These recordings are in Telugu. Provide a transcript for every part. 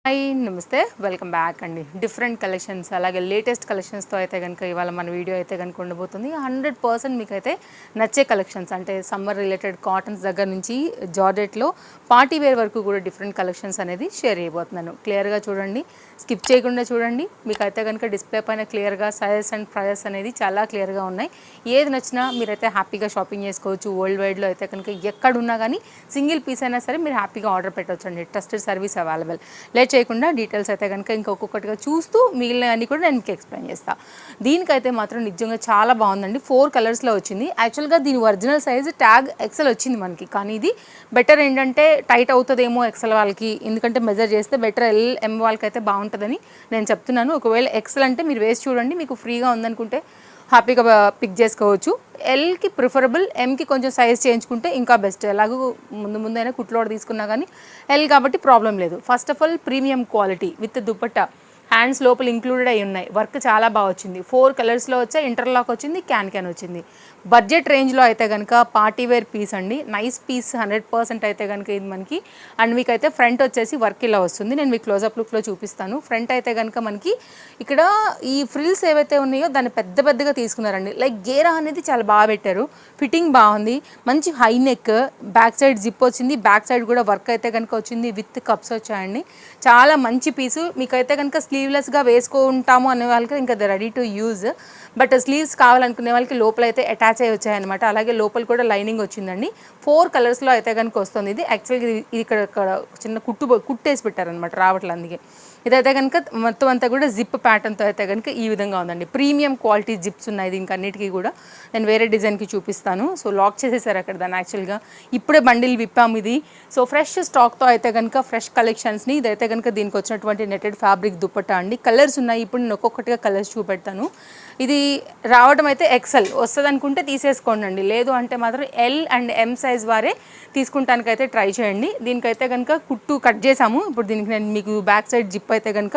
హాయ్ నమస్తే వెల్కమ్ బ్యాక్ అండి. డిఫరెంట్ కలెక్షన్స్ అలాగే లేటెస్ట్ కలెక్షన్స్తో అయితే కనుక ఇవాళ మన వీడియో అయితే కనుక ఉండబోతుంది. 100% మీకైతే నచ్చే కలెక్షన్స్ అంటే సమ్మర్ రిలేటెడ్ కాటన్స్ దగ్గర నుంచి జార్జెట్లో పార్టీ వేర్ వరకు కూడా డిఫరెంట్ కలెక్షన్స్ అనేది షేర్ చేయబోతున్నాను. క్లియర్గా చూడండి, స్కిప్ చేయకుండా చూడండి. మీకైతే కనుక డిస్ప్లే పైన క్లియర్గా సైజెస్ అండ్ ప్రైజెస్ అనేది చాలా క్లియర్గా ఉన్నాయి. ఏది నచ్చినా మీరైతే హ్యాపీగా షాపింగ్ చేసుకోవచ్చు. వరల్డ్ వైడ్లో అయితే కనుక ఎక్కడున్నా కానీ సింగిల్ పీస్ అయినా సరే మీరు హ్యాపీగా ఆర్డర్ పెట్టవచ్చు అండి. Trusted service available. లేట్ చేయకుండా డీటెయిల్స్ అయితే కనుక ఇంకొకటిగా చూస్తూ మిగిలినవన్నీ కూడా నేను మీకు ఎక్స్ప్లెయిన్ చేస్తాను. దీనికైతే మాత్రం నిజంగా చాలా బాగుందండి. 4 కలర్స్లో వచ్చింది. యాక్చువల్గా దీని ఒరిజినల్ సైజ్ ట్యాగ్ ఎక్సెల్ వచ్చింది మనకి, కానీ ఇది బెటర్ ఏంటంటే టైట్ అవుతుందేమో ఎక్సెల్ వాళ్ళకి, ఎందుకంటే మెజర్ చేస్తే బెటర్ ఎల్ వాళ్ళకి అయితే బాగుంటుందని నేను చెప్తున్నాను. ఒకవేళ ఎక్సెల్ అంటే మీరు వేసి చూడండి, మీకు ఫ్రీగా ఉందనుకుంటే హ్యాపీగా పిక్ చేసుకోవచ్చు. ఎల్కి ప్రిఫరబుల్, ఎంకి కొంచెం సైజ్ చేయించుకుంటే ఇంకా బెస్ట్. ఎలాగో ముందైనా కుట్లోడ్ తీసుకున్నా కానీ ఎల్ కాబట్టి ప్రాబ్లం లేదు. First of all premium quality with dupatta, hands లోపల ఇంక్లూడెడ్ అయి ఉన్నాయి. వర్క్ చాలా బాగా వచ్చింది. 4 కలర్స్లో వచ్చాయి. ఇంటర్లాక్ వచ్చింది, క్యాన్ వచ్చింది. బడ్జెట్ రేంజ్లో అయితే కనుక పార్టీవేర్ పీస్ అండి. నైస్ పీస్ 100% అయితే కనుక ఇది మనకి. అండ్ మీకైతే ఫ్రంట్ వచ్చేసి వర్క్ ఇలా వస్తుంది. నేను మీకు క్లోజప్ లుక్లో చూపిస్తాను. ఫ్రంట్ అయితే కనుక మనకి ఇక్కడ ఈ ఫ్రిల్స్ ఏవైతే ఉన్నాయో దాన్ని పెద్దగా తీసుకున్నారండి. లైక్ గేరా అనేది చాలా బాగా పెట్టారు. ఫిట్టింగ్ బాగుంది. మంచి high neck, back side zip వచ్చింది. బ్యాక్ సైడ్ కూడా వర్క్ అయితే కనుక వచ్చింది. విత్ కప్స్ వచ్చాయండి. చాలా మంచి పీసు. మీకైతే కనుక స్లీవ్లెస్గా వేసుకుంటాము అనే వాళ్ళకి ఇంకా ready to use. But sleeves కావాలనుకునే వాళ్ళకి లోపల అయితే అటాచ్ అయ్యి వచ్చాయన్నమాట. అలాగే లోపల కూడా లైనింగ్ వచ్చిందండి. 4 కలర్స్లో అయితే కనుక వస్తుంది. ఇది యాక్చువల్గా ఇది ఇక్కడ చిన్న కుట్టేసి పెట్టారనమాట, రావట్లేదు. అందుకే ఇదైతే కనుక మొత్తం అంతా కూడా జిప్ ప్యాటర్న్తో అయితే కనుక ఈ విధంగా ఉందండి. ప్రీమియం క్వాలిటీ జిప్స్ ఉన్నాయి దీనికి అన్నిటికీ కూడా. నేను వేరే డిజైన్కి చూపిస్తాను. సో లాక్ చేసేసారు అక్కడ దాన్ని. యాక్చువల్గా ఇప్పుడే బండిల్ విప్పాము ఇది. సో ఫ్రెష్ స్టాక్తో అయితే కనుక ఫ్రెష్ కలెక్షన్స్ని. ఇదైతే కనుక దీనికి వచ్చినటువంటి నెటెడ్ ఫ్యాబ్రిక్ దుపట్టా అండి. కలర్స్ ఉన్నాయి. ఇప్పుడు నేను ఒక్కొక్కటిగా కలర్స్ చూపెడతాను. ఇది రావడం అయితే ఎక్సెల్ వస్తుంది అనుకుంటే తీసేసుకోండి. లేదు అంటే మాత్రం ఎల్ అండ్ ఎం సైజ్ వారే తీసుకుంటానికైతే ట్రై చేయండి. దీనికైతే కనుక కుట్టు కట్ చేసాము. ఇప్పుడు దీనికి నేను మీకు బ్యాక్ సైడ్ జిప్ అయితే కనుక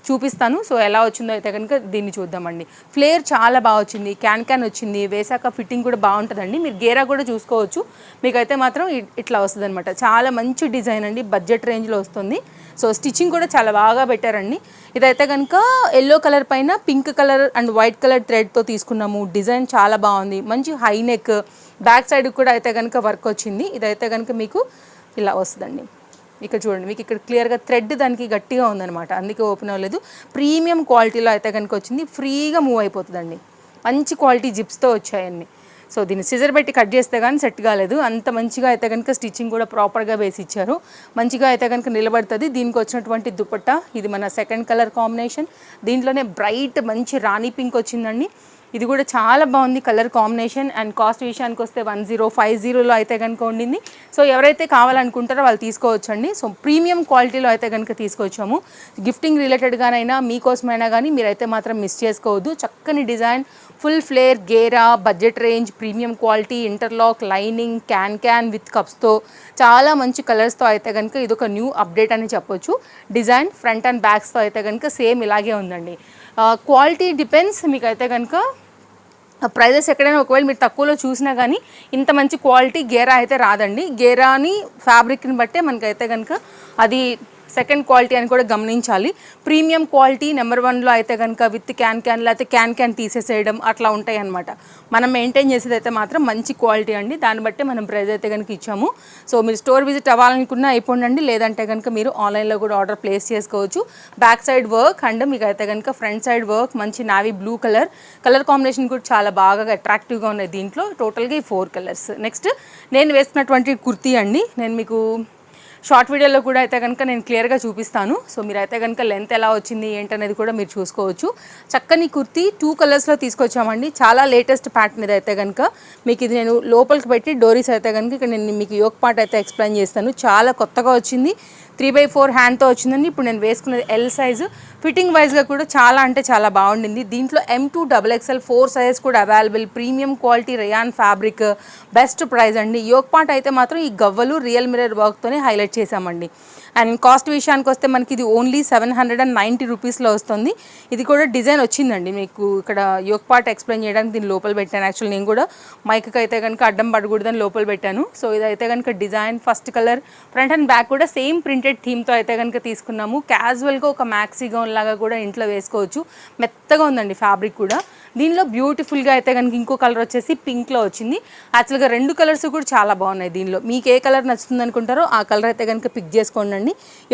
చూపిస్తాను. సో ఎలా వచ్చిందో అయితే కనుక దీన్ని చూద్దామండి. ఫ్లేర్ చాలా బాగా వచ్చింది. క్యాన్ వచ్చింది. వేసాక ఫిట్టింగ్ కూడా బాగుంటుందండి. మీరు గేరా కూడా చూసుకోవచ్చు. మీకైతే మాత్రం ఇట్లా వస్తుంది అనమాట. చాలా మంచి డిజైన్ అండి. బడ్జెట్ రేంజ్లో వస్తుంది. సో స్టిచ్చింగ్ కూడా చాలా బాగా పెట్టారండి. ఇదైతే కనుక ఎల్లో కలర్ పైన pink colour and white colour థ్రెడ్తో తీసుకున్నాము. డిజైన్ చాలా బాగుంది. మంచి హై నెక్, బ్యాక్ సైడ్ కూడా అయితే కనుక వర్క్ వచ్చింది. ఇదైతే కనుక మీకు ఇలా వస్తుందండి. ఇక్కడ చూడండి, మీకు ఇక్కడ క్లియర్గా థ్రెడ్ దానికి గట్టిగా ఉందన్నమాట, అందుకే ఓపెన్ అవ్వలేదు. ప్రీమియం క్వాలిటీలో అయితే కనుక వచ్చింది. ఫ్రీగా మూవ్ అయిపోతుందండి. మంచి క్వాలిటీ జిప్స్తో వచ్చాయన్ని. సో దీన్ని సిజర్ పెట్టి కట్ చేస్తే కానీ సెట్ కాలేదు. అంత మంచిగా అయితే కనుక స్టిచ్చింగ్ కూడా ప్రాపర్గా వేసి ఇచ్చారు. మంచిగా అయితే కనుక నిలబడుతుంది. దీనికి వచ్చినటువంటి దుపట్టా ఇది మన సెకండ్ కలర్ కాంబినేషన్. దీంట్లోనే బ్రైట్ మంచి రాణి పింక్ వచ్చిందండి. ఇది కూడా చాలా బాగుంది కలర్ కాంబినేషన్. అండ్ కాస్ట్ విషయానికి వస్తే 1050లో అయితే కనుక ఉండింది. సో ఎవరైతే కావాలనుకుంటారో వాళ్ళు తీసుకోవచ్చండి. సో ప్రీమియం క్వాలిటీలో అయితే కనుక తీసుకొచ్చాము. గిఫ్టింగ్ రిలేటెడ్గానైనా మీకోసమైనా కానీ మీరైతే మాత్రం మిస్ చేసుకోవద్దు. చక్కని డిజైన్, ఫుల్ ఫ్లేర్, గేరా, budget range, premium quality, interlock, lining, can with కప్స్తో చాలా మంచి కలర్స్తో అయితే కనుక ఇది ఒక న్యూ అప్డేట్ అని చెప్పొచ్చు. డిజైన్ ఫ్రంట్ అండ్ బ్యాక్స్తో అయితే కనుక సేమ్ ఇలాగే ఉందండి. Quality depends. మీకైతే కనుక ప్రైజెస్ ఎక్కడైనా ఒకవేళ మీరు తక్కువలో చూసినా కానీ ఇంత మంచి క్వాలిటీ గేరా అయితే రాదండి. గేరాని ఫ్యాబ్రిక్ని బట్టే మనకైతే కనుక అది సెకండ్ క్వాలిటీ అని కూడా గమనించాలి. ప్రీమియం క్వాలిటీ నెంబర్ 1లో అయితే కనుక విత్ క్యాన్ లేకపోతే క్యాన్ తీసేసేయడం అట్లా ఉంటాయి అనమాట. మనం మెయింటైన్ చేసేది అయితే మాత్రం మంచి క్వాలిటీ అండి. దాన్ని బట్టే మనం ప్రైస్ అయితే కనుక ఇచ్చాము. సో మీరు స్టోర్ విజిట్ అవ్వాలనుకున్నా అయిపోండి. లేదంటే కనుక మీరు ఆన్లైన్లో కూడా ఆర్డర్ ప్లేస్ చేసుకోవచ్చు. బ్యాక్ సైడ్ వర్క్ అండ్ మీకు అయితే కనుక ఫ్రంట్ సైడ్ వర్క్ మంచి నావీ బ్లూ కలర్ కాంబినేషన్ కూడా చాలా బాగా అట్రాక్టివ్గా ఉన్నాయి దీంట్లో. టోటల్గా ఈ 4 కలర్స్. నెక్స్ట్ నేను వేసుకున్నటువంటి కుర్తీ అండి. నేను మీకు షార్ట్ వీడియోలో కూడా అయితే కనుక నేను క్లియర్గా చూపిస్తాను. సో మీరైతే కనుక లెంత్ ఎలా వచ్చింది ఏంటనేది కూడా మీరు చూసుకోవచ్చు. చక్కని కుర్తీ 2 కలర్స్లో తీసుకొచ్చామండి. చాలా లేటెస్ట్ ప్యాటర్న్ ఇది అయితే కనుక. మీకు ఇది నేను లోపలికి పెట్టి డోరీస్ అయితే కనుక ఇక్కడ నేను మీకు యోక్ పార్ట్ అయితే ఎక్స్ప్లెయిన్ చేస్తాను. చాలా కొత్తగా వచ్చింది. 3/4 హ్యాండ్తో వచ్చిందండి. ఇప్పుడు నేను వేసుకున్నది ఎల్ సైజు. ఫిట్టింగ్ వైజ్గా కూడా చాలా అంటే చాలా బాగుండింది. దీంట్లో M2 XXL 4 సైజ్ కూడా available. Premium quality rayon fabric, best price అండి. యోక్ పార్ట్ అయితే మాత్రం ఈ గవ్వలు రియల్ మిర్రర్ వర్క్తోనే హైలైట్ చేసామండి. అండ్ కాస్ట్ విషయానికి వస్తే మనకి ఇది ఓన్లీ 790 రూపీస్లో వస్తుంది. ఇది కూడా డిజైన్ వచ్చిందండి మీకు ఇక్కడ యోక్ పార్ట్ ఎక్స్ప్లెయిన్ చేయడానికి దీని లోపల పెట్టాను. యాక్చువల్ నేను కూడా మైక్కి అయితే కనుక అడ్డం పడకూడదని లోపల పెట్టాను. సో ఇదైతే కనుక design first colour, front and back కూడా సేమ్ ప్రింటెడ్ థీమ్తో అయితే కనుక తీసుకున్నాము. క్యాజువల్గా ఒక మ్యాక్సీ గౌన్ లాగా కూడా ఇంట్లో వేసుకోవచ్చు. మెత్తగా ఉందండి ఫ్యాబ్రిక్ కూడా. దీనిలో బ్యూటిఫుల్గా అయితే కనుక ఇంకో కలర్ వచ్చేసి పింక్లో వచ్చింది. యాక్చువల్గా 2 కలర్స్ కూడా చాలా బాగున్నాయి. దీనిలో మీకు ఏ కలర్ నచ్చుతుంది అనుకుంటారో ఆ కలర్ అయితే కనుక పిక్ చేసుకోండి.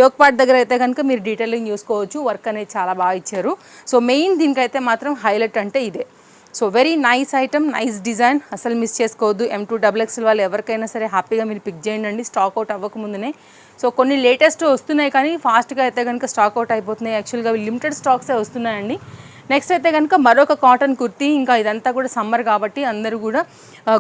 యోక్ పార్ట్ దగ్గర అయితే కనుక మీరు డీటెయిలింగ్ చూసుకోవచ్చు. వర్క్ అనేది చాలా బాగా ఇచ్చారు. సో మెయిన్ దీనికైతే మాత్రం హైలైట్ అంటే ఇదే. So very nice item, nice design, అసలు మిస్ చేసుకోవద్దు. M2XXL వాళ్ళు ఎవరికైనా సరే హ్యాపీగా మీరు పిక్ చేయండి స్టాక్ అవుట్ అవ్వకముందునే. సో కొన్ని లేటెస్ట్ వస్తున్నాయి కానీ ఫాస్ట్గా అయితే కనుక స్టాక్ అవుట్ అయిపోతున్నాయి. యాక్చువల్గా లిమిటెడ్ స్టాక్సే వస్తున్నాయండి. నెక్స్ట్ అయితే కనుక మరొక కాటన్ కుర్తీ. ఇంకా ఇదంతా కూడా సమ్మర్ కాబట్టి అందరూ కూడా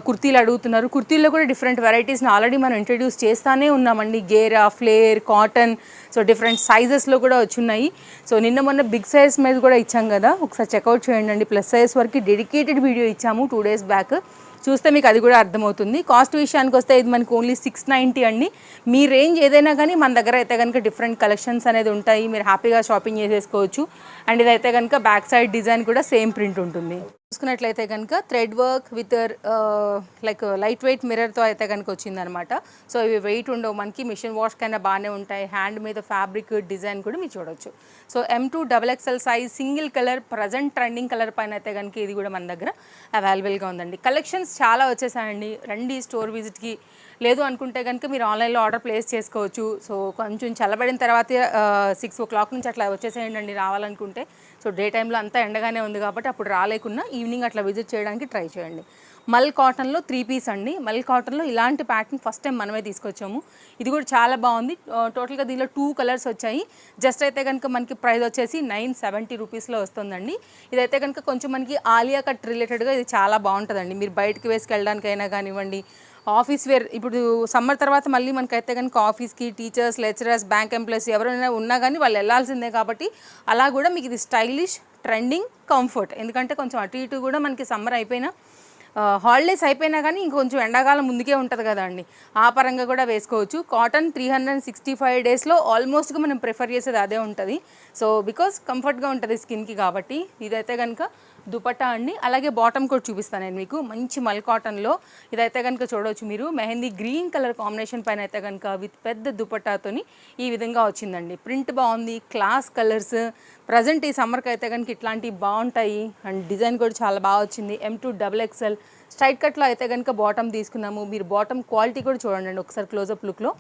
కుర్తీలు అడుగుతున్నారు. కుర్తీల్లో కూడా డిఫరెంట్ వెరైటీస్ని ఆల్రెడీ మనం ఇంట్రడ్యూస్ చేస్తూనే ఉన్నామండి. గేరా, ఫ్లేర్, కాటన్, సో డిఫరెంట్ సైజెస్లో కూడా వచ్చున్నాయి. సో నిన్న మొన్న బిగ్ సైజ్ మీద కూడా ఇచ్చాం కదా, ఒకసారి చెక్అవుట్ చేయండి. ప్లస్ సైజ్ వరకు డెడికేటెడ్ వీడియో ఇచ్చాము 2 days బ్యాక్, చూస్తే మీకు అది కూడా అర్థమవుతుంది. కాస్ట్ విషయానికి వస్తే ఇది మనకి ఓన్లీ 690 అండి. మీ రేంజ్ ఏదైనా కానీ మన దగ్గర అయితే కనుక డిఫరెంట్ కలెక్షన్స్ అనేది ఉంటాయి. మీరు హ్యాపీగా షాపింగ్ చేసేసుకోవచ్చు. అండ్ ఇదైతే కనుక బ్యాక్ సైడ్ డిజైన్ కూడా సేమ్ ప్రింట్ ఉంటుంది. చూసుకున్నట్లయితే కనుక thread work with like light weight మిర్రర్తో అయితే కనుక వచ్చిందనమాట. సో ఇవి వెయిట్ ఉండవు, మనకి మిషన్ వాష్ కైనా బాగానే ఉంటాయి. హ్యాండ్ మీద ఫ్యాబ్రిక్ డిజైన్ కూడా మీరు చూడొచ్చు. So M2XXL size single colour, present trending colour పైన అయితే కనుక ఇది కూడా మన దగ్గర అవైలబుల్గా ఉందండి. కలెక్షన్స్ చాలా వచ్చేసాయండి. రండి స్టోర్ విజిట్కి. లేదు అనుకుంటే కనుక మీరు ఆన్లైన్లో ఆర్డర్ ప్లేస్ చేసుకోవచ్చు. సో కొంచెం చల్లబడిన తర్వాత 6 o'clock నుంచి అట్లా వచ్చేసేయండి రావాలనుకుంటే. సో డే టైంలో అంతా ఎండగానే ఉంది కాబట్టి అప్పుడు రాలేకున్నా ఈవినింగ్ అట్లా విజిట్ చేయడానికి ట్రై చేయండి. మల్ కాటన్లో 3 piece అండి. మల్ కాటన్లో ఇలాంటి ప్యాటర్న్ ఫస్ట్ టైం మనమే తీసుకొచ్చాము. ఇది కూడా చాలా బాగుంది. టోటల్గా దీనిలో 2 కలర్స్ వచ్చాయి. జస్ట్ అయితే కనుక మనకి ప్రైస్ వచ్చేసి 970 రూపీస్లో వస్తుందండి. ఇదైతే కనుక కొంచెం మనకి ఆలియా కట్ రిలేటెడ్గా ఇది చాలా బాగుంటుందండి. మీరు బయటకు వేసుకెళ్ళడానికైనా కానివ్వండి, ఆఫీస్ వేర్. ఇప్పుడు సమ్మర్ తర్వాత మళ్ళీ మనకైతే కనుక ఆఫీస్కి టీచర్స్, లెక్చరర్స్, బ్యాంక్ ఎంప్లాయీస్ ఎవరైనా ఉన్నా కానీ వాళ్ళు వెళ్ళాల్సిందే కాబట్టి అలా కూడా మీకు ఇది స్టైలిష్, ట్రెండింగ్, కంఫర్ట్. ఎందుకంటే కొంచెం అటు ఇటు కూడా మనకి సమ్మర్ అయిపోయినా హాలిడేస్ అయిపోయినా కానీ ఇంకొంచెం ఎండాకాలం ముందుకే ఉంటుంది కదా అండి, ఆ పరంగా కూడా వేసుకోవచ్చు. కాటన్ 365 daysలో ఆల్మోస్ట్గా మనం ప్రిఫర్ చేసేది అదే ఉంటుంది. సో బికాస్ కంఫర్ట్గా ఉంటుంది స్కిన్కి కాబట్టి. ఇదైతే కనుక దుపట్టా అండి. అలాగే బాటమ్ కూడా చూపిస్తాను నేను మీకు. మంచి మల్ కాటన్లో ఇదైతే కనుక చూడవచ్చు మీరు. మెహందీ గ్రీన్ కలర్ కాంబినేషన్ పైన అయితే కనుక విత్ పెద్ద దుపట్టాతోని ఈ విధంగా వచ్చిందండి. ప్రింట్ బాగుంది, క్లాస్ కలర్స్. ప్రజెంట్ ఈ సమ్మర్కి అయితే కనుక ఇట్లాంటివి బాగుంటాయి. అండ్ డిజైన్ కూడా చాలా బాగా వచ్చింది. M2XXL స్ట్రైట్ కట్లో అయితే కనుక బాటమ్ తీసుకున్నాము. మీరు బాటమ్ క్వాలిటీ కూడా చూడండి ఒకసారి క్లోజప్ లుక్లో.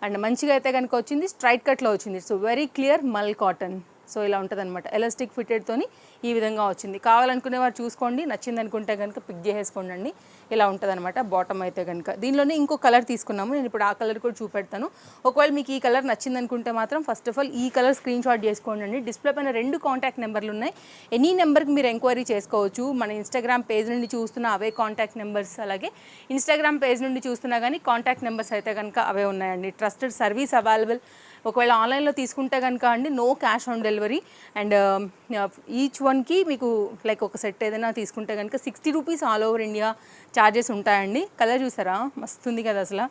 అండ్ మంచిగా అయితే కనుక వచ్చింది, స్ట్రైట్ కట్లో వచ్చింది. సో వెరీ క్లియర్ మల్ కాటన్. సో ఇలా ఉంటుంది అనమాట. ఎలాస్టిక్ ఫిటెడ్తోని ఈ విధంగా వచ్చింది. కావాలనుకునే వారు చూసుకోండి, నచ్చింది అనుకుంటే కనుక పిక్ చేసేసుకోండి. ఇలా ఉంటుంది అనమాట బాటమ్ అయితే కనుక. దీనిలోనే ఇంకో కలర్ తీసుకున్నాము, నేను ఇప్పుడు ఆ కలర్ కూడా చూపెడతాను. ఒకవేళ మీకు ఈ కలర్ నచ్చింది అనుకుంటే మాత్రం ఫస్ట్ ఆఫ్ ఆల్ ఈ కలర్ స్క్రీన్ షాట్ చేసుకోండి. డిస్ప్లే పైన 2 కాంటాక్ట్ నెంబర్లు ఉన్నాయి. ఎనీ నెంబర్కి మీరు ఎంక్వైరీ చేసుకోవచ్చు. మన ఇన్స్టాగ్రామ్ పేజ్ నుండి చూస్తున్న అవే కాంటాక్ట్ నెంబర్స్, అలాగే ఇన్స్టాగ్రామ్ పేజ్ నుండి చూస్తున్నా కానీ కాంటాక్ట్ నెంబర్స్ అయితే కనుక అవే ఉన్నాయండి. Trusted service available. ఒకవేళ ఆన్లైన్లో తీసుకుంటే కనుక అండి no cash on delivery. And each వన్కి మీకు లైక్ ఒక సెట్ ఏదైనా తీసుకుంటే కనుక 60 rupees all over India charges ఉంటాయండి. కలర్ చూసారా, మస్తుంది కదా అసలు.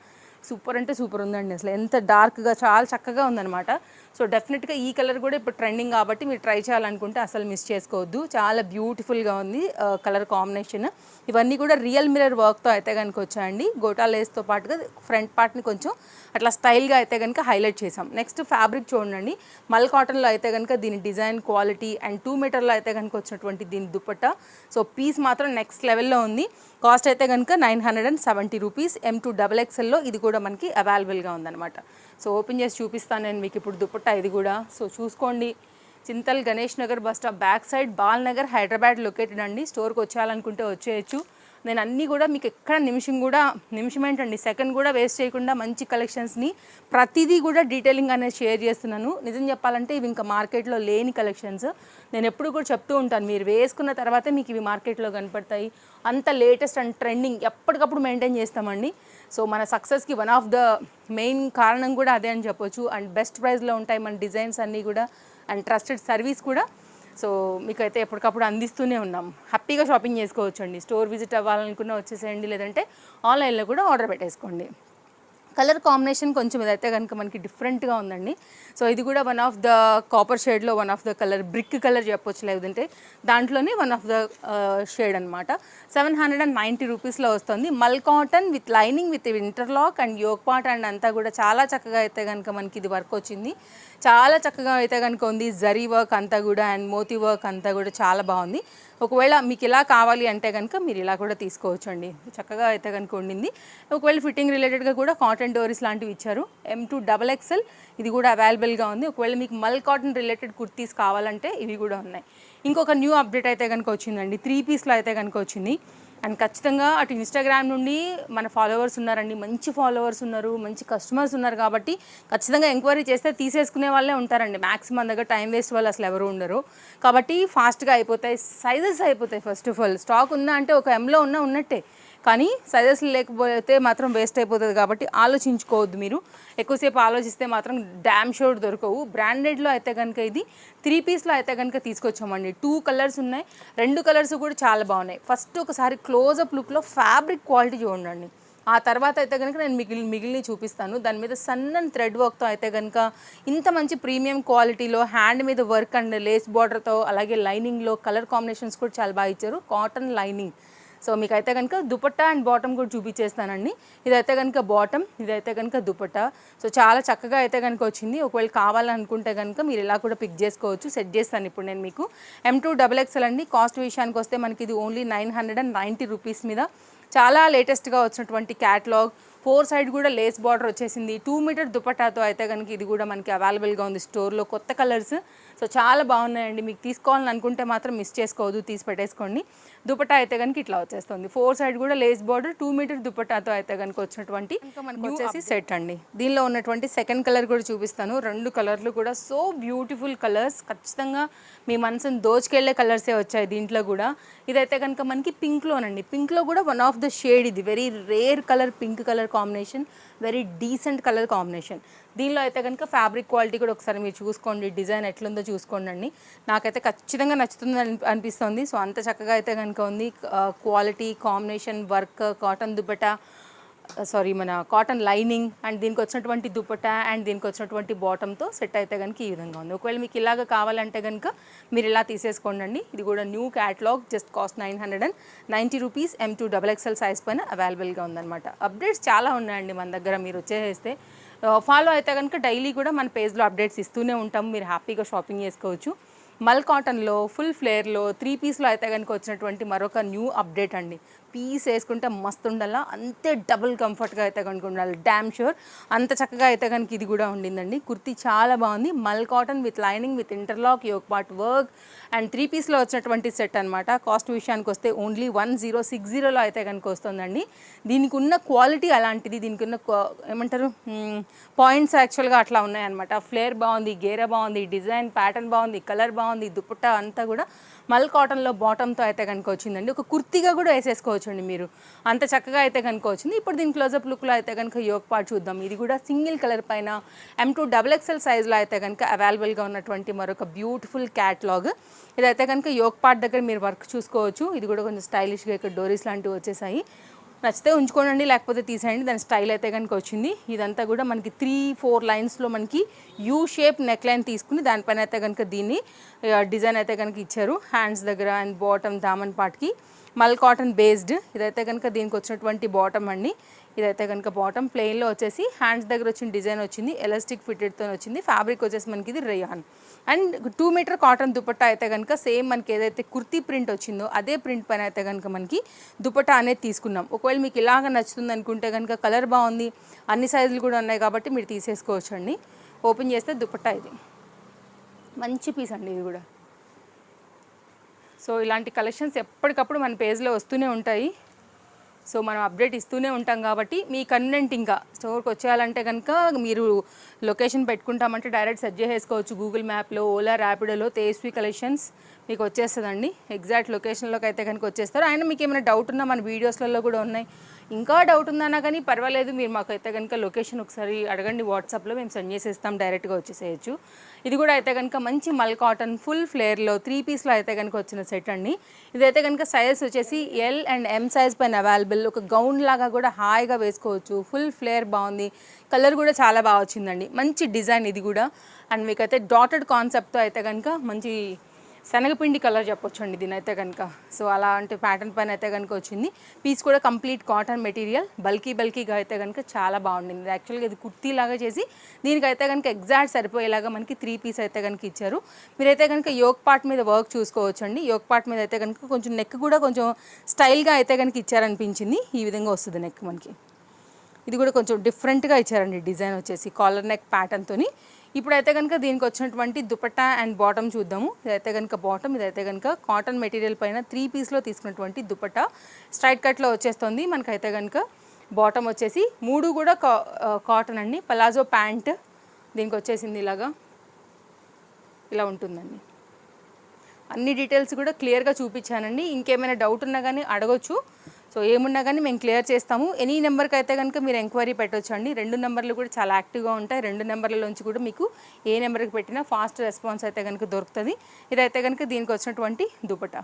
సూపర్ అంటే సూపర్ ఉందండి. అసలు ఎంత డార్క్గా చాలా చక్కగా ఉందన్నమాట. సో డెఫినెట్గా ఈ కలర్ కూడా ఇప్పుడు ట్రెండింగ్ కాబట్టి మీరు ట్రై చేయాలనుకుంటే అసలు మిస్ చేసుకోవద్దు. చాలా బ్యూటిఫుల్గా ఉంది కలర్ కాంబినేషన్. ఇవన్నీ కూడా రియల్ మిర్రర్ వర్క్తో అయితే కనుక వచ్చాయండి. గోటా లేస్తో పాటుగా ఫ్రంట్ పార్ట్ని కొంచెం అట్లా స్టైల్గా అయితే కనుక హైలైట్ చేసాం. నెక్స్ట్ ఫ్యాబ్రిక్ చూడండి. మల్ కాటన్లో అయితే కనుక దీని డిజైన్ క్వాలిటీ అండ్ 2 మీటర్లో అయితే కనుక వచ్చినటువంటి దీని దుపట్టా. సో పీస్ మాత్రం నెక్స్ట్ లెవెల్లో ఉంది. కాస్ట్ అయితే కనుక 970 రూపీస్. M2XXLలో ఇది కూడా మనకి అవైలబుల్గా ఉందన్నమాట. సో ఓపెన్ చేసి చూపిస్తాను నేను మీకు ఇప్పుడు దుపట్టా ఇది కూడా. సో చూసుకోండి. Chintal Ganesh Nagar bus stop back side Bal Nagar Hyderabad located అండి. స్టోర్కి వచ్చేయాలనుకుంటే వచ్చేయచ్చు. నేను అన్నీ కూడా మీకు ఎక్కడ నిమిషం ఏంటండి సెకండ్ కూడా వేస్ట్ చేయకుండా మంచి కలెక్షన్స్ని ప్రతిదీ కూడా డీటెయిలింగ్ అనేది షేర్ చేస్తున్నాను. నిజం చెప్పాలంటే ఇవి ఇంకా మార్కెట్లో లేని కలెక్షన్స్. నేను ఎప్పుడు కూడా చెప్తూ ఉంటాను, మీరు వేసుకున్న తర్వాతే మీకు ఇవి మార్కెట్లో కనపడతాయి. అంత లేటెస్ట్ అండ్ ట్రెండింగ్ ఎప్పటికప్పుడు మెయింటైన్ చేస్తామండి. సో మన సక్సెస్కి వన్ ఆఫ్ ద మెయిన్ కారణం కూడా అదే అని చెప్పొచ్చు. అండ్ బెస్ట్ ప్రైస్లో ఉంటాయి మన డిజైన్స్ అన్నీ కూడా. అండ్ ట్రస్టెడ్ సర్వీస్ కూడా. సో మీకైతే ఎప్పటికప్పుడు అందిస్తూనే ఉన్నాం. హ్యాపీగా షాపింగ్ చేసుకోవచ్చు అండి. స్టోర్ విజిట్ అవ్వాలనుకున్నా వచ్చేసేయండి, లేదంటే ఆన్లైన్లో కూడా ఆర్డర్ పెట్టేసుకోండి. కలర్ కాంబినేషన్ కొంచెం ఇదైతే కనుక మనకి డిఫరెంట్గా ఉందండి. సో ఇది కూడా వన్ ఆఫ్ ద కాపర్ షేడ్లో one of the colour, brick colour చెప్పొచ్చు, లేదంటే దాంట్లోనే వన్ ఆఫ్ ద షేడ్ అనమాట. 790 రూపీస్లో వస్తుంది. Mul cotton with lining with interlock and yoke part and అంతా కూడా చాలా చక్కగా అయితే కనుక మనకి ఇది వర్క్ వచ్చింది. చాలా చక్కగా అయితే కనుక ఉంది. జరీ వర్క్ అంతా కూడా అండ్ మోతీ వర్క్ అంతా కూడా చాలా బాగుంది. ఒకవేళ మీకు ఇలా కావాలి అంటే కనుక మీరు ఇలా కూడా తీసుకోవచ్చు అండి. చక్కగా అయితే కనుక ఉండింది. ఒకవేళ ఫిట్టింగ్ రిలేటెడ్గా కూడా కాటన్ డోరీస్ లాంటివి ఇచ్చారు. M2XXL ఇది కూడా అవైలబుల్గా ఉంది. ఒకవేళ మీకు మల్ కాటన్ రిలేటెడ్ కుర్తీస్ కావాలంటే ఇవి కూడా ఉన్నాయి. ఇంకొక న్యూ అప్డేట్ అయితే కనుక వచ్చిందండి. 3 పీస్లో అయితే కనుక వచ్చింది. అండ్ ఖచ్చితంగా అటు ఇన్స్టాగ్రామ్ నుండి మన ఫాలోవర్స్ ఉన్నారండి, మంచి ఫాలోవర్స్ ఉన్నారు, మంచి కస్టమర్స్ ఉన్నారు. కాబట్టి ఖచ్చితంగా ఎంక్వైరీ చేస్తే తీసేసుకునే వాళ్ళే ఉంటారండి. మ్యాక్సిమం దగ్గర టైం వేస్ట్ వాళ్ళు అసలు ఎవరు ఉండరు. కాబట్టి ఫాస్ట్గా అయిపోతాయి, సైజెస్ అయిపోతాయి. ఫస్ట్ ఆఫ్ ఆల్ స్టాక్ ఉందా అంటే ఒక ఎంలో ఉన్నట్టే, కానీ సైజెస్ లేకపోతే మాత్రం వేస్ట్ అయిపోతుంది. కాబట్టి ఆలోచించుకోవద్దు మీరు. ఎక్కువసేపు ఆలోచిస్తే మాత్రం డ్యామ్ షోర్ దొరకవు. బ్రాండెడ్లో అయితే కనుక ఇది 3 పీస్లో అయితే కనుక తీసుకొచ్చామండి. 2 కలర్స్ ఉన్నాయి. 2 కలర్స్ కూడా చాలా బాగున్నాయి. ఫస్ట్ ఒకసారి క్లోజప్ లుక్లో ఫ్యాబ్రిక్ క్వాలిటీ చూడండి. ఆ తర్వాత అయితే కనుక నేను మిగిలిని చూపిస్తాను. దాని మీద సన్నని థ్రెడ్ వర్క్తో అయితే కనుక ఇంత మంచి ప్రీమియం క్వాలిటీలో హ్యాండ్ మీద వర్క్ అండ్ లేస్ బార్డర్తో, అలాగే లైనింగ్లో కలర్ కాంబినేషన్స్ కూడా చాలా బాగా ఇచ్చారు. Cotton lining. సో మీకు అయితే కనుక దుపట్టా అండ్ బాటమ్ కూడా చూపించేస్తానండి. ఇదైతే కనుక బాటమ్, ఇదైతే కనుక దుపట్టా. సో చాలా చక్కగా అయితే కనుక వచ్చింది. ఒకవేళ కావాలనుకుంటే కనుక మీరు ఇలా కూడా పిక్ చేసుకోవచ్చు. సెట్ చేస్తాను ఇప్పుడు నేను మీకు. M2XXL అండి. కాస్ట్ విషయానికి వస్తే మనకి ఇది ఓన్లీ 990 రూపీస్ మీద చాలా లేటెస్ట్గా వచ్చినటువంటి క్యాటలాగ్. 4 సైడ్ కూడా లేస్ బార్డర్ వచ్చేసింది. 2 మీటర్ దుపట్టాతో అయితే కనుక ఇది కూడా మనకి అవైలబుల్గా ఉంది స్టోర్లో. కొత్త కలర్స్. సో చాలా బాగున్నాయండి. మీకు తీసుకోవాలని అనుకుంటే మాత్రం మిస్ చేసుకోవద్దు, తీసి పెట్టేసుకోండి. దుపట్టా అయితే కనుక ఇట్లా వచ్చేస్తుంది. 4 సైడ్ కూడా లేస్ బార్డర్, 2 మీటర్ దుపట్టాతో అయితే కనుక వచ్చినటువంటి ఇంకా మనకు వచ్చేసి సెట్ అండి. దీనిలో ఉన్నటువంటి సెకండ్ కలర్ కూడా చూపిస్తాను. 2 కలర్లు కూడా సో బ్యూటిఫుల్ కలర్స్. ఖచ్చితంగా మీ మనసుని దోచుకెళ్లే కలర్సే వచ్చాయి దీంట్లో కూడా. ఇదైతే కనుక మనకి పింక్లోనండి. పింక్లో కూడా వన్ ఆఫ్ ద షేడ్ ఇది. Very rare colour, pink colour combination, very decent colour combination. దీనిలో అయితే కనుక ఫ్యాబ్రిక్ క్వాలిటీ కూడా ఒకసారి మీరు చూసుకోండి, డిజైన్ ఎట్లుందో చూసుకోండి అండి. నాకైతే ఖచ్చితంగా నచ్చుతుంది అనిపిస్తుంది. సో అంత చక్కగా అయితే కనుక ఉంది. Quality, combination, work, cotton dupatta, మన కాటన్ లైనింగ్ అండ్ దీనికి వచ్చినటువంటి దుపట్టా అండ్ దీనికి వచ్చినటువంటి బాటంతో సెట్ అయితే కనుక ఈ విధంగా ఉంది. ఒకవేళ మీకు ఇలాగ కావాలంటే కనుక మీరు ఇలా తీసేసుకోండి. ఇది కూడా new catalogue. Just cost 990 rupees. M2XXL size పైన అవైలబుల్గా ఉందన్నమాట. అప్డేట్స్ చాలా ఉన్నాయండి మన దగ్గర. మీరు వచ్చేస్తే ఫాలో అయితే కనుక డైలీ కూడా మన పేజ్లో అప్డేట్స్ ఇస్తూనే ఉంటాం. మీరు హ్యాపీగా షాపింగ్ చేసుకోవచ్చు. మల్ కాటన్లో ఫుల్ ఫ్లేర్లో 3 పీస్లో అయితే కనుక వచ్చినటువంటి మరొక న్యూ అప్డేట్ అండి. పీస్ వేసుకుంటే మస్తు ఉండాలా, అంతే డబుల్ కంఫర్ట్గా అయితే కనుక ఉండాలి. డ్యామ్ షూర్ అంత చక్కగా అయితే కనుక ఇది కూడా ఉండిందండి. కుర్తీ చాలా బాగుంది. Mul cotton with lining with interlock yoke part work and 3 పీస్లో వచ్చినటువంటి సెట్ అనమాట. కాస్ట్ విషయానికి వస్తే ఓన్లీ 1060లో అయితే కనుక వస్తుందండి. దీనికి ఉన్న క్వాలిటీ అలాంటిది. దీనికి ఉన్న ఏమంటారు పాయింట్స్ యాక్చువల్గా అట్లా ఉన్నాయన్నమాట. ఫ్లేర్ బాగుంది, గేరా బాగుంది, డిజైన్ ప్యాటర్న్ బాగుంది, కలర్ బాగుంది, దుపట్టా అంతా కూడా మల్ కాటన్లో బాటంతో అయితే కనుక వచ్చిందండి. ఒక కుర్తీగా కూడా వేసేసుకోవచ్చు అండి మీరు, అంత చక్కగా అయితే కనుక వచ్చింది. ఇప్పుడు దీని క్లోజప్ లుక్లో అయితే కనుక యోక్ పార్ట్ చూద్దాం. ఇది కూడా సింగిల్ కలర్ పైన M2XXL సైజ్లో అయితే కనుక అవైలబుల్గా ఉన్నటువంటి మరొక బ్యూటిఫుల్ క్యాట్లాగ్. ఇదైతే కనుక యోక్ పార్ట్ దగ్గర మీరు వర్క్ చూసుకోవచ్చు. ఇది కూడా కొంచెం స్టైలిష్గా ఇక్కడ డోరీస్ లాంటివి వచ్చేసాయి. నచ్చితే ఉంచుకోనండి, లేకపోతే తీసేయండి. దాని స్టైల్ అయితే కనుక వచ్చింది. ఇదంతా కూడా మనకి 3-4 లైన్స్లో మనకి యూ షేప్ నెక్ లైన్ తీసుకుని దానిపైన అయితే కనుక దీన్ని డిజైన్ అయితే కనుక ఇచ్చారు. హ్యాండ్స్ దగ్గర అండ్ బాటమ్ దామన్ పార్ట్కి మల్ కాటన్ బేస్డ్. ఇదైతే కనుక దీనికి వచ్చినటువంటి బాటమ్ అండి. ఇదైతే కనుక బాటమ్ ప్లెయిన్లో వచ్చేసి హ్యాండ్స్ దగ్గర వచ్చిన డిజైన్ వచ్చింది. ఎలాస్టిక్ ఫిటెడ్తో వచ్చింది. ఫ్యాబ్రిక్ వచ్చేసి మనకి ఇది rayon and 2 metre cotton dupatta అయితే కనుక సేమ్ మనకి ఏదైతే కుర్తీ ప్రింట్ వచ్చిందో అదే ప్రింట్ పైన అయితే కనుక మనకి దుపట్టా అనేది తీసుకున్నాం. ఒకవేళ మీకు ఇలాగ నచ్చుతుంది అనుకుంటే కనుక కలర్ బాగుంది, అన్ని సైజులు కూడా ఉన్నాయి కాబట్టి మీరు తీసేసుకోవచ్చు అండి. ఓపెన్ చేస్తే దుపట్టా ఇది మంచి పీస్ అండి. ఇది కూడా సో ఇలాంటి కలెక్షన్స్ ఎప్పటికప్పుడు మన పేజ్లో వస్తూనే ఉంటాయి. సో మనం అప్డేట్ ఇస్తూనే ఉంటాం కాబట్టి మీ కన్వెంట్ ఇంకా స్టోర్కి వచ్చేయాలంటే కనుక మీరు లొకేషన్ పెట్టుకుంటామంటే డైరెక్ట్ సెర్చ్ చేసుకోవచ్చు. గూగుల్ మ్యాప్లో, ఓలా, ర్యాపిడోలో తేజస్వి కలెక్షన్స్ మీకు వచ్చేస్తుందండి. ఎగ్జాక్ట్ లొకేషన్లోకి అయితే కనుక వచ్చేస్తారు. ఆయన మీకు ఏమైనా డౌట్ ఉన్నా మన వీడియోస్లలో కూడా ఉన్నాయి. ఇంకా డౌట్ ఉందన్నా కానీ పర్వాలేదు, మీరు మాకైతే కనుక లొకేషన్ ఒకసారి అడగండి వాట్సాప్లో, మేము సెండ్ చేసేస్తాం, డైరెక్ట్గా వచ్చేసేయచ్చు. ఇది కూడా అయితే కనుక మంచి మల్ కాటన్ ఫుల్ ఫ్లేర్లో 3 పీస్లో అయితే కనుక వచ్చిన సెట్ అండి. ఇదైతే కనుక సైజెస్ వచ్చేసి L and M సైజ్ పైన అవైలబుల్ కంఫర్టబుల్, ఒక గౌన్ లాగా కూడా హాయిగా వేసుకోవచ్చు. ఫుల్ ఫ్లేర్ బాగుంది, కలర్ కూడా చాలా బాగా వచ్చిందండి. మంచి డిజైన్ ఇది కూడా. అండ్ మీకైతే డాటెడ్ కాన్సెప్ట్తో అయితే కనుక మంచి శనగపిండి కలర్ చెప్పొచ్చు అండి దీని అయితే కనుక. సో అలాంటి ప్యాటర్న్ పైన అయితే కనుక వచ్చింది. పీస్ కూడా కంప్లీట్ కాటన్ మెటీరియల్, బల్కీగా అయితే కనుక చాలా బాగుండింది. యాక్చువల్గా ఇది కుర్తీ లాగా చేసి దీనికైతే కనుక ఎగ్జాక్ట్ సరిపోయేలాగా మనకి 3 పీస్ అయితే కనుక ఇచ్చారు. మీరైతే కనుక యోక్ పార్ట్ మీద వర్క్ చూసుకోవచ్చు అండి. యోక్ పార్ట్ మీద అయితే కనుక కొంచెం నెక్ కూడా కొంచెం స్టైల్గా అయితే కనుక ఇచ్చారనిపించింది. ఈ విధంగా వస్తుంది నెక్ మనకి. ఇది కూడా కొంచెం డిఫరెంట్గా ఇచ్చారండి డిజైన్ వచ్చేసి కాలర్ నెక్ ప్యాటర్న్తో. ఇప్పుడైతే కనుక దీనికి వచ్చినటువంటి దుపట్టా అండ్ బాటమ్ చూద్దాము. ఇదైతే కనుక బాటమ్, ఇదైతే కనుక కాటన్ మెటీరియల్ పైన 3 పీస్లో తీసుకున్నటువంటి దుపట్టా స్ట్రైట్ కట్లో వచ్చేస్తుంది. మనకైతే కనుక బాటమ్ వచ్చేసి 3 కూడా కాటన్ అండి. పలాజో ప్యాంట్ దీనికి వచ్చేసింది ఇలా ఉంటుందండి. అన్ని డీటెయిల్స్ కూడా క్లియర్గా చూపించానండి. ఇంకేమైనా డౌట్ ఉన్నా కానీ అడగొచ్చు. సో ఏమున్నా కానీ మేము క్లియర్ చేస్తాము. ఎనీ నెంబర్కి అయితే కనుక మీరు ఎంక్వైరీ పెట్టవచ్చు అండి. 2 నెంబర్లు కూడా చాలా యాక్టివ్గా ఉంటాయి. 2 నెంబర్లలోంచి కూడా మీకు ఏ నెంబర్కి పెట్టినా ఫాస్ట్ రెస్పాన్స్ అయితే కనుక దొరుకుతుంది. ఇదైతే కనుక దీనికి వచ్చినటువంటి దుపట్టా.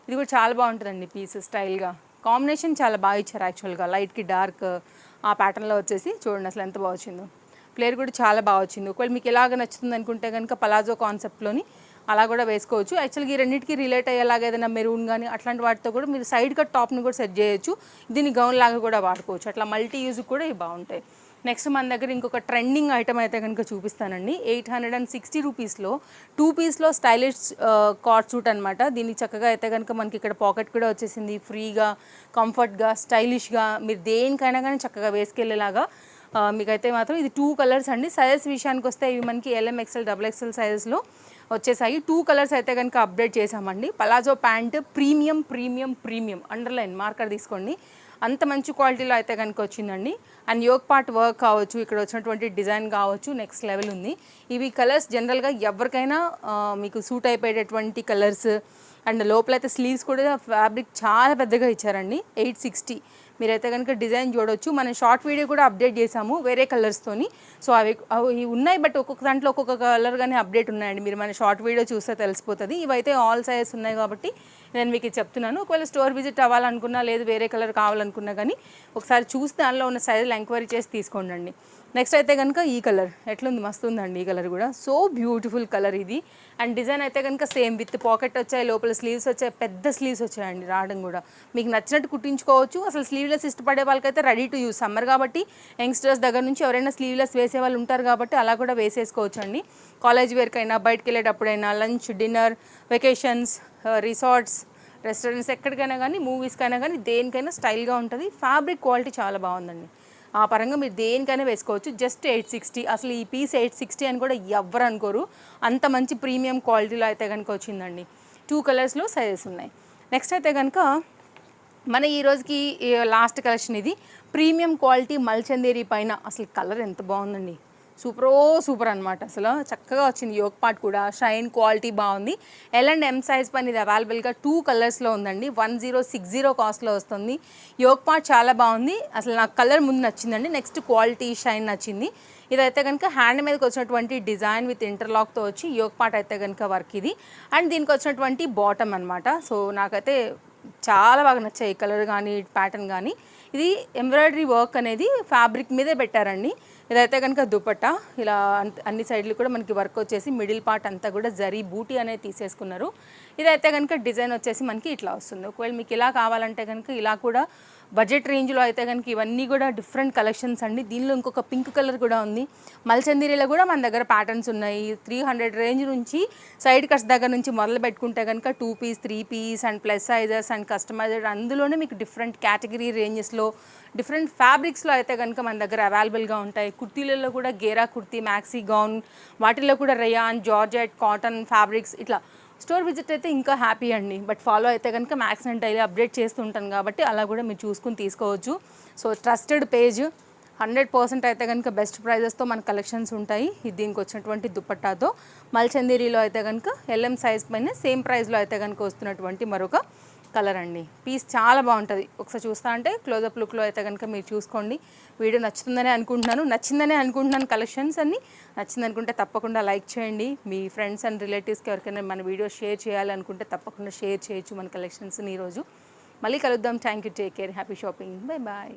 ఇది కూడా చాలా బాగుంటుందండి పీస్ స్టైల్గా. కాంబినేషన్ చాలా బాగా ఇచ్చారు యాక్చువల్గా. లైట్కి డార్క్ ఆ ప్యాటర్న్లో వచ్చేసి చూడండి అసలు ఎంత బాగా వచ్చిందో. ఫ్లేర్ కూడా చాలా బాగా వచ్చింది. ఒకవేళ మీకు ఎలాగ నచ్చుతుంది అనుకుంటే కనుక పలాజో కాన్సెప్ట్లోని అలా కూడా వేసుకోవచ్చు. యాక్చువల్గా ఈ రెండింటికి రిలేట్ అయ్యేలాగా ఏదైనా మెరూన్ కానీ అట్లాంటి వాటితో కూడా మీరు సైడ్ కట్ టాప్ని కూడా సెట్ చేయొచ్చు. దీన్ని గౌన్ లాగా కూడా వాడుకోవచ్చు. అట్లా మల్టీ యూజ్ కూడా ఇవి బాగుంటాయి. నెక్స్ట్ మన దగ్గర ఇంకొక ట్రెండింగ్ ఐటమ్ అయితే కనుక చూపిస్తానండి. 860 రూపీస్లో 2 పీస్లో స్టైలిష్ కాట్ సూట్ అనమాట. దీనికి చక్కగా అయితే కనుక మనకి ఇక్కడ పాకెట్ కూడా వచ్చేసింది. ఫ్రీగా, కంఫర్ట్గా, స్టైలిష్గా మీరు దేనికైనా కానీ చక్కగా వేసుకెళ్ళేలాగా మీకైతే మాత్రం ఇది 2 కలర్స్ అండి. సైజెస్ విషయానికి వస్తే ఇవి మనకి LM XL XXL సైజెస్లో వచ్చేసాయి. 2 కలర్స్ అయితే కనుక అప్డేట్ చేసామండి. Palazzo pant premium underline marker తీసుకోండి. అంత మంచి క్వాలిటీలో అయితే కనుక వచ్చిందండి. అండ్ యోక్ పార్ట్ వర్క్ కావచ్చు, ఇక్కడ వచ్చినటువంటి డిజైన్ కావచ్చు, నెక్స్ట్ లెవెల్ ఉంది. ఇవి కలర్స్ జనరల్గా ఎవరికైనా మీకు సూట్ అయిపోయేటటువంటి కలర్స్. అండ్ లోపలైతే స్లీవ్స్ కూడా ఫ్యాబ్రిక్ చాలా పెద్దగా ఇచ్చారండి. 860 మీరైతే కనుక డిజైన్ చూడవచ్చు. మనం షార్ట్ వీడియో కూడా అప్డేట్ చేసాము వేరే కలర్స్తోని. సో అవి ఉన్నాయి, బట్ ఒక్కొక్క దాంట్లో ఒక్కొక్క కలర్ కానీ అప్డేట్ ఉన్నాయండి. మీరు మన షార్ట్ వీడియో చూస్తే తెలిసిపోతుంది. ఇవైతే ఆల్ సైజెస్ ఉన్నాయి కాబట్టి నేను మీకు చెప్తున్నాను. ఒకవేళ స్టోర్ విజిట్ అవ్వాలనుకున్నా, లేదు వేరే కలర్ కావాలనుకున్నా కానీ ఒకసారి చూసి దానిలో ఉన్న సైజులు ఎంక్వైరీ చేసి తీసుకోండి. నెక్స్ట్ అయితే కనుక ఈ కలర్ ఎట్లుంది, మస్తు ఉందండి ఈ కలర్ కూడా. సో బ్యూటిఫుల్ కలర్ ఇది. అండ్ డిజైన్ అయితే కనుక సేమ్ విత్ పాకెట్ వచ్చాయి, లోపల స్లీవ్స్ వచ్చాయి, పెద్ద స్లీవ్స్ వచ్చాయండి. రావడం కూడా మీకు నచ్చినట్టు కుట్టించుకోవచ్చు. అసలు స్లీవ్లెస్ ఇష్టపడే వాళ్ళకైతే రెడీ టు యూస్. సమ్మర్ కాబట్టి యంగ్స్టర్స్ దగ్గర నుంచి ఎవరైనా స్లీవ్లెస్ వేసే వాళ్ళు ఉంటారు కాబట్టి అలా కూడా వేసేసుకోవచ్చు అండి. కాలేజ్ వేర్కైనా, బయటకు వెళ్ళేటప్పుడైనా, lunch, dinner, vacations, resorts, restaurants, ఎక్కడికైనా కానీ, మూవీస్కైనా కానీ దేనికైనా స్టైల్గా ఉంటుంది. ఫ్యాబ్రిక్ క్వాలిటీ చాలా బాగుందండి. ఆ పరంగా మీరు దేనికైనా వేసుకోవచ్చు. జస్ట్ 860. అసలు ఈ పీస్ 860 అని కూడా ఎవ్వరు అనుకోరు. అంత మంచి ప్రీమియం క్వాలిటీలో అయితే కనుక వచ్చిందండి. 2 కలర్స్లో సైజెస్ ఉన్నాయి. నెక్స్ట్ అయితే కనుక మన ఈరోజుకి లాస్ట్ కలెక్షన్ ఇది. ప్రీమియం క్వాలిటీ మల్చందేరి పైన అసలు కలర్ ఎంత బాగుందండి. సూపర్ అనమాట. అసలు చక్కగా వచ్చింది. యోక్ పార్ట్ కూడా షైన్ క్వాలిటీ బాగుంది. L&M సైజ్ పైన ఇది అవైలబుల్గా 2 కలర్స్లో ఉందండి. 1060 కాస్ట్లో వస్తుంది. యోక్ పార్ట్ చాలా బాగుంది. అసలు నాకు కలర్ ముందు నచ్చిందండి. నెక్స్ట్ క్వాలిటీ, షైన్ నచ్చింది. ఇదైతే కనుక హ్యాండ్ మీదకి వచ్చినటువంటి డిజైన్ విత్ ఇంటర్లాక్తో వచ్చి యోక్ పార్ట్ అయితే కనుక వర్క్ ఇది. అండ్ దీనికి వచ్చినటువంటి బాటమ్ అనమాట. సో నాకైతే చాలా బాగా నచ్చాయి ఈ కలర్ కానీ, ప్యాటర్న్ కానీ. ఇది ఎంబ్రాయిడరీ వర్క్ అనేది ఫ్యాబ్రిక్ మీదే పెట్టారండి. ఇదైతే కనుక దుపట్టా ఇలా అన్ని సైడ్లు కూడా మనకి వర్క్ వచ్చేసి మిడిల్ పార్ట్ అంతా కూడా జరీ బూటీ అనేది తీసేసుకున్నారు. ఇదైతే కనుక డిజైన్ వచ్చేసి మనకి ఇట్లా వస్తుంది. ఒకవేళ మీకు ఇలా కావాలంటే కనుక ఇలా కూడా బడ్జెట్ రేంజ్లో అయితే కనుక ఇవన్నీ కూడా డిఫరెంట్ కలెక్షన్స్ అండి. దీనిలో ఇంకొక పింక్ కలర్ కూడా ఉంది. మల్చందిరిలో కూడా మన దగ్గర ప్యాటర్న్స్ ఉన్నాయి. 300 రేంజ్ నుంచి సైడ్ కట్స్ దగ్గర నుంచి మొదలు పెట్టుకుంటే కనుక 2 piece, 3 piece and plus sizes and customised, అందులోనే మీకు డిఫరెంట్ కేటగిరీ రేంజెస్లో డిఫరెంట్ ఫ్యాబ్రిక్స్లో అయితే కనుక మన దగ్గర అవైలబుల్గా ఉంటాయి. కుర్తీలలో కూడా గేరా కుర్తీ, మ్యాక్సీ గౌన్, వాటిల్లో కూడా రేయాన్, జార్జెట్, కాటన్ ఫ్యాబ్రిక్స్. ఇట్లా స్టోర్ విజిట్ అయితే ఇంకా హ్యాపీ అండి. బట్ ఫాలో అయితే కనుక మ్యాక్స్ నేను డైలీ అప్డేట్ చేస్తుంటాను కాబట్టి అలా కూడా మీరు చూసుకుని తీసుకోవచ్చు. సో ట్రస్టెడ్ పేజ్, 100% అయితే కనుక బెస్ట్ ప్రైజెస్తో మన కలెక్షన్స్ ఉంటాయి. ఇది దీనికి వచ్చినటువంటి దుపట్టాతో మల్చందేరిలో అయితే కనుక LM సైజ్ పైన సేమ్ ప్రైస్లో అయితే కనుక వస్తున్నటువంటి మరొక కలర్ అండి. పీస్ చాలా బాగుంటుంది. ఒకసారి చూస్తా అంటే క్లోజప్ లుక్లో అయితే కనుక మీరు చూసుకోండి. వీడియో నచ్చిందనే అనుకుంటున్నాను. కలెక్షన్స్ అన్నీ నచ్చింది అనుకుంటే తప్పకుండా లైక్ చేయండి. మీ ఫ్రెండ్స్ అండ్ రిలేటివ్స్కి ఎవరికైనా మన వీడియో షేర్ చేయాలనుకుంటే తప్పకుండా షేర్ చేయొచ్చు మన కలెక్షన్స్ని. ఈరోజు మళ్ళీ కలుద్దాం. Thank you, take care, happy shopping, bye bye.